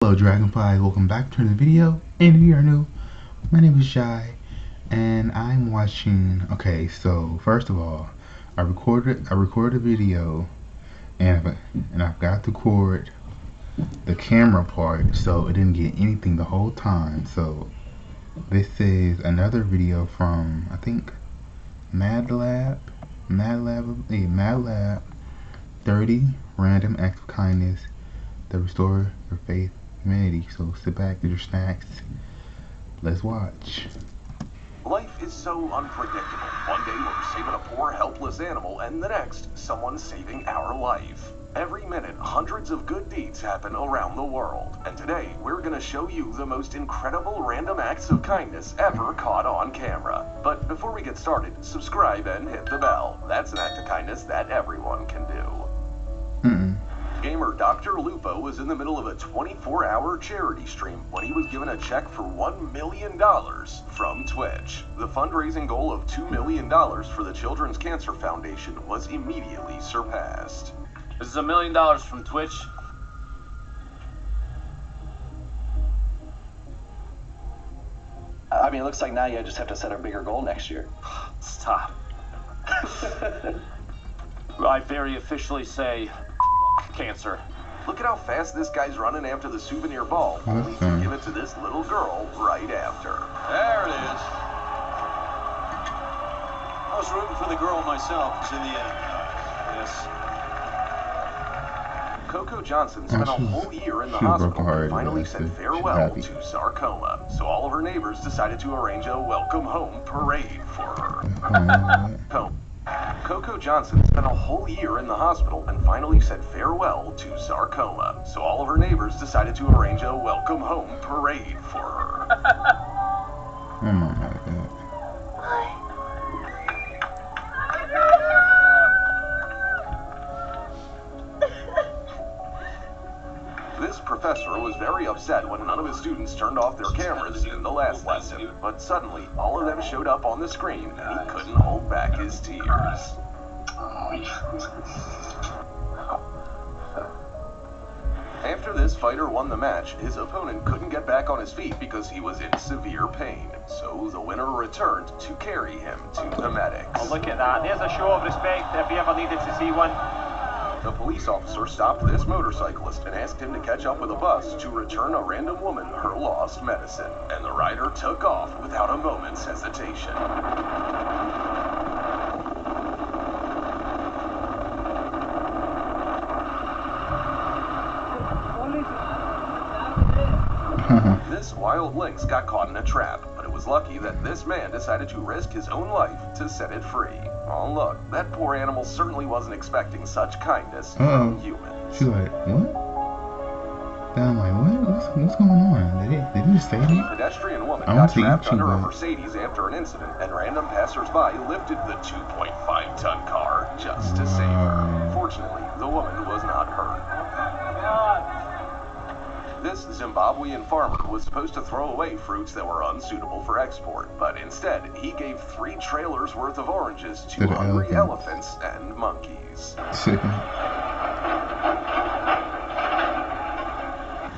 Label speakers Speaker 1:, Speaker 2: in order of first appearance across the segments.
Speaker 1: Hello Dragonflies, welcome back to the video, and if you are new, my name is Jai, and I'm watching, so first of all, I recorded a video, and I forgot to record the camera part, so it didn't get anything the whole time. So this is another video from, I think, MadLab, 30 Random Acts of Kindness that restore your faith humanity. So sit back, get your snacks, let's watch.
Speaker 2: Life is so unpredictable. One day we're saving a poor, helpless animal, and the next, someone's saving our life. Every minute, hundreds of good deeds happen around the world. And today, we're gonna show you the most incredible random acts of kindness ever caught on camera. But before we get started, subscribe and hit the bell. That's an act of kindness that everyone can do. Gamer Dr. Lupo was in the middle of a 24-hour charity stream when he was given a check for $1 million from Twitch. The fundraising goal of $2 million for the Children's Cancer Foundation was immediately surpassed.
Speaker 3: This is $1 million from Twitch.
Speaker 4: I mean, it looks like now you just have to set a bigger goal next year.
Speaker 3: Stop. I very officially say cancer.
Speaker 2: Look at how fast this guy's running after the souvenir ball, only to give it to this little girl right after.
Speaker 5: There it is. I was rooting for the girl myself. It's in the end. Yes.
Speaker 2: Coco Johnson spent a whole year in the hospital and finally said farewell to sarcoma. So all of her neighbors decided to arrange a welcome home parade for her. Coco Johnson spent a whole year in the hospital and finally said farewell to sarcoma. So all of her neighbors decided to arrange a welcome home parade for her.
Speaker 1: Oh my God.
Speaker 2: This professor was very upset when none of his students turned off their cameras in the last lesson, but suddenly all of them showed up on the screen and he couldn't hold back his tears. After this fighter won the match, his opponent couldn't get back on his feet because he was in severe pain, so the winner returned to carry him to the medics.
Speaker 3: Oh, look at that. There's a show of respect if you ever needed to see one.
Speaker 2: The police officer stopped this motorcyclist and asked him to catch up with a bus to return a random woman her lost medicine, and the rider took off without a moment's hesitation. This wild lynx got caught in a trap, but it was lucky that this man decided to risk his own life to set it free. Oh look, that poor animal certainly wasn't expecting such kindness from humans.
Speaker 1: She's like, what? Then I'm like, what? What's going on? Did he just say that?
Speaker 2: A pedestrian woman got trapped under a Mercedes after an incident, and random passersby lifted the 2.5-ton car just to save her. Fortunately, the woman was not hurt. This Zimbabwean farmer was supposed to throw away fruits that were unsuitable for export, but instead, he gave 3 trailers worth of oranges to hungry elephants and monkeys.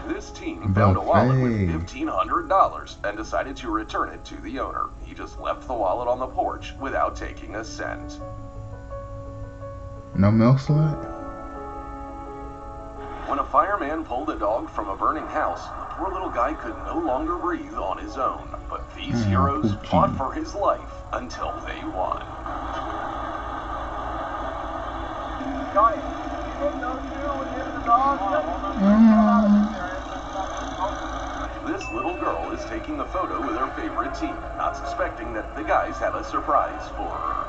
Speaker 2: This team found a wallet with $1,500 and decided to return it to the owner. He just left the wallet on the porch without taking a cent.
Speaker 1: No milk slot?
Speaker 2: When a fireman pulled a dog from a burning house, the poor little guy could no longer breathe on his own. But these heroes fought for his life until they won. This little girl is taking a photo with her favorite team, not suspecting that the guys have a surprise for her.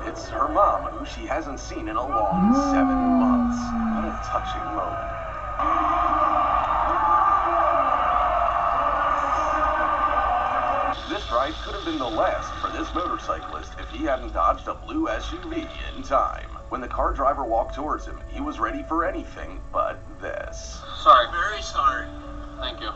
Speaker 2: It's her mom, who she hasn't seen in a long 7 months. What a touching moment. This ride could have been the last for this motorcyclist if he hadn't dodged a blue SUV in time. When the car driver walked towards him, he was ready for anything but this.
Speaker 3: Sorry.
Speaker 5: Very sorry.
Speaker 3: Thank you.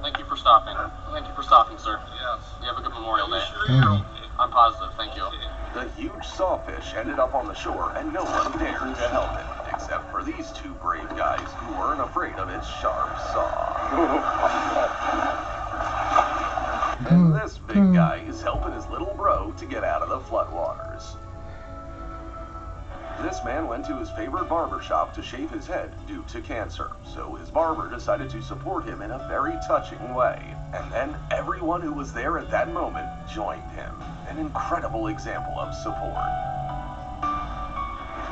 Speaker 3: Thank you for stopping. Thank you for stopping, sir.
Speaker 5: Yes.
Speaker 3: You have a good Memorial Day.
Speaker 5: Sure you're okay?
Speaker 3: I'm positive. Thank you.
Speaker 5: Okay.
Speaker 2: The huge sawfish ended up on the shore and no one dared to help it, except for these two brave guys who weren't afraid of its sharp saw. And this big guy is helping his little bro to get out of the floodwaters. This man went to his favorite barber shop to shave his head due to cancer, so his barber decided to support him in a very touching way. And then everyone who was there at that moment joined him. An incredible example of support.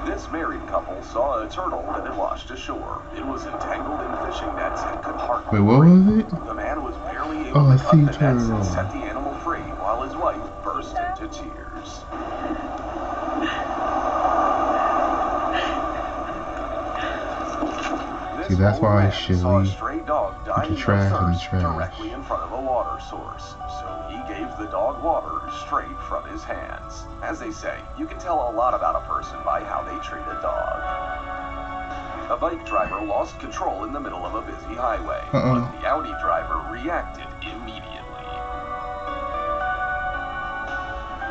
Speaker 2: This married couple saw a turtle that had washed ashore. It was entangled in fishing nets and could hardly
Speaker 1: Wait, what was it?
Speaker 2: The man was barely able to cut the nets and set the animal free while his wife burst into tears.
Speaker 1: See, that's why I should
Speaker 2: saw a
Speaker 1: leave
Speaker 2: stray dog dying
Speaker 1: the trash
Speaker 2: of
Speaker 1: in the
Speaker 2: thirst
Speaker 1: trash.
Speaker 2: directly in front of a water source, so he gave the dog water straight from his hands. As they say, you can tell a lot about a person by how they treat a dog. A bike driver lost control in the middle of a busy highway, but the Audi driver reacted immediately.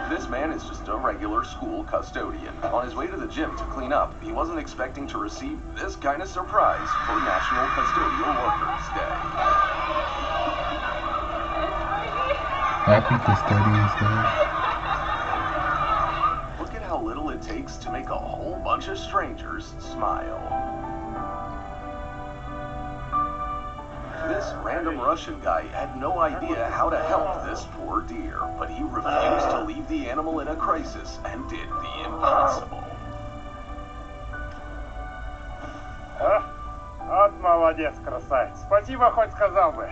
Speaker 2: This man is just a regular school custodian. On his way to the gym to clean up, he wasn't expecting to receive this kind of surprise for National Custodial Workers Day.
Speaker 1: Happy Custodians Day.
Speaker 2: Look at how little it takes to make a whole bunch of strangers smile. This random Russian guy had no idea how to help this poor deer, but he refused to leave the animal in a crisis and did the impossible.
Speaker 3: Вот молодец, красавец. Спасибо, хоть сказал бы.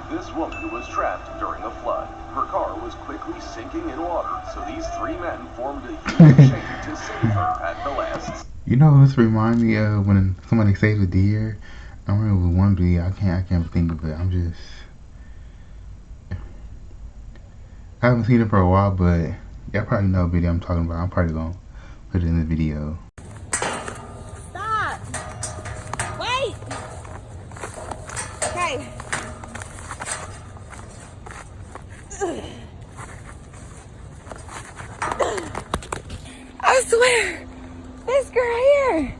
Speaker 2: This woman was trapped during a flood. Her car was quickly sinking in water, so these three men formed a huge chain to save her at the last.
Speaker 1: You know, this reminds me of when somebody saves a deer. I remember with one video, I can't think of it. I haven't seen it for a while, but y'all probably know the video I'm talking about. I'm probably gonna put it in the video.
Speaker 6: Stop! Wait! Okay. I swear, this girl here.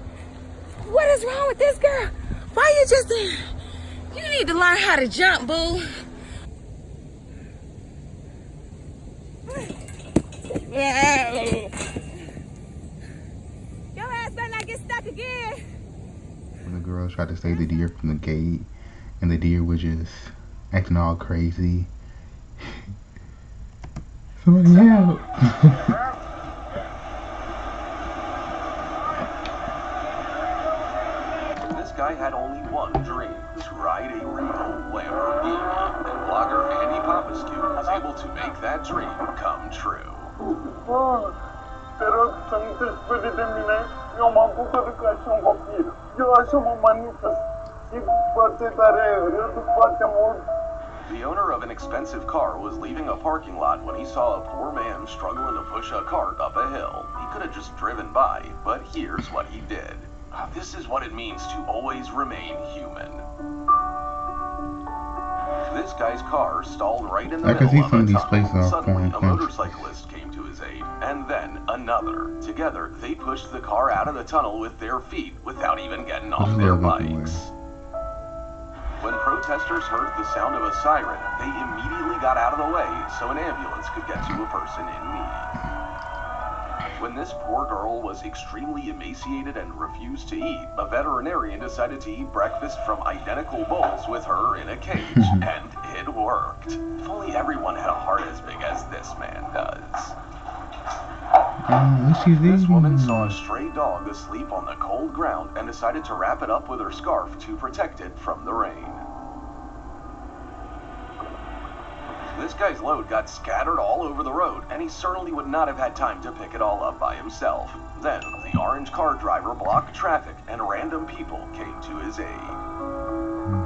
Speaker 6: What is wrong with this girl? Why you just... You need to learn how to jump, boo. Your ass better not get stuck again.
Speaker 1: When the girl tried to save the deer from the gate, and the deer was just acting all crazy. Somebody help!
Speaker 2: This guy had only one dream, to ride a real Lamborghini, and blogger Andy Popescu was able to make that dream come true.
Speaker 7: Te rog să nu te speri de mine, eu mă bucur că așa un copil. Eu așa mă manifest. Simt foarte tare, râd foarte mult.
Speaker 2: The owner of an expensive car was leaving a parking lot when he saw a poor man struggling to push a cart up a hill. He could have just driven by, but here's what he did. This is what it means to always remain human. This guy's car stalled right in the middle of a tunnel. Suddenly, a motorcyclist came to his aid, and then another. Together, they pushed the car out of the tunnel with their feet without even getting off their bikes. When protesters heard the sound of a siren, they immediately got out of the way so an ambulance could get to a person in need. When this poor girl was extremely emaciated and refused to eat, a veterinarian decided to eat breakfast from identical bowls with her in a cage, and it worked. If only everyone had a heart as big as this man does. This woman saw a stray dog asleep on the cold ground and decided to wrap it up with her scarf to protect it from the rain. This guy's load got scattered all over the road, and he certainly would not have had time to pick it all up by himself. Then, the orange car driver blocked traffic, and random people came to his aid.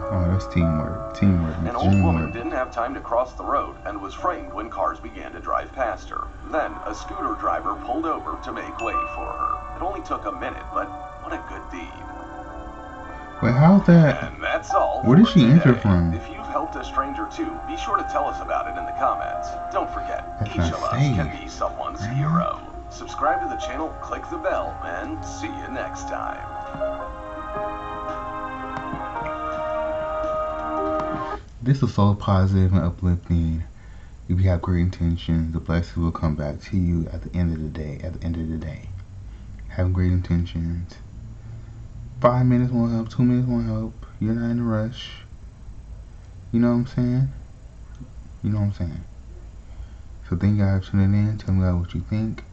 Speaker 1: Oh, that's teamwork. Teamwork.
Speaker 2: An old woman didn't have time to cross the road and was frightened when cars began to drive past her. Then, a scooter driver pulled over to make way for her. It only took a minute, but what a good deed.
Speaker 1: Wait, how's that?
Speaker 2: And that's all.
Speaker 1: Where did she
Speaker 2: today.
Speaker 1: enter from?
Speaker 2: If you've helped a stranger too, be sure to tell us about it in the comments. Don't forget,
Speaker 1: That's
Speaker 2: each
Speaker 1: not
Speaker 2: of us
Speaker 1: safe.
Speaker 2: can be someone's hero. Subscribe to the channel, click the bell, and see you next time.
Speaker 1: This is so positive and uplifting. If you have great intentions, the blessings will come back to you at the end of the day. At the end of the day, have great intentions. 5 minutes won't help. 2 minutes won't help. You're not in a rush. You know what I'm saying? You know what I'm saying? So thank you guys for tuning in. Tell me guys what you think.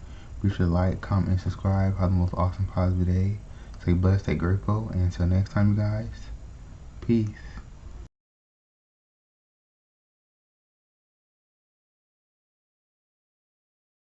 Speaker 1: Be sure to like, comment, and subscribe. Have the most awesome positive day. Stay blessed, stay grateful, and until next time, you guys. Peace.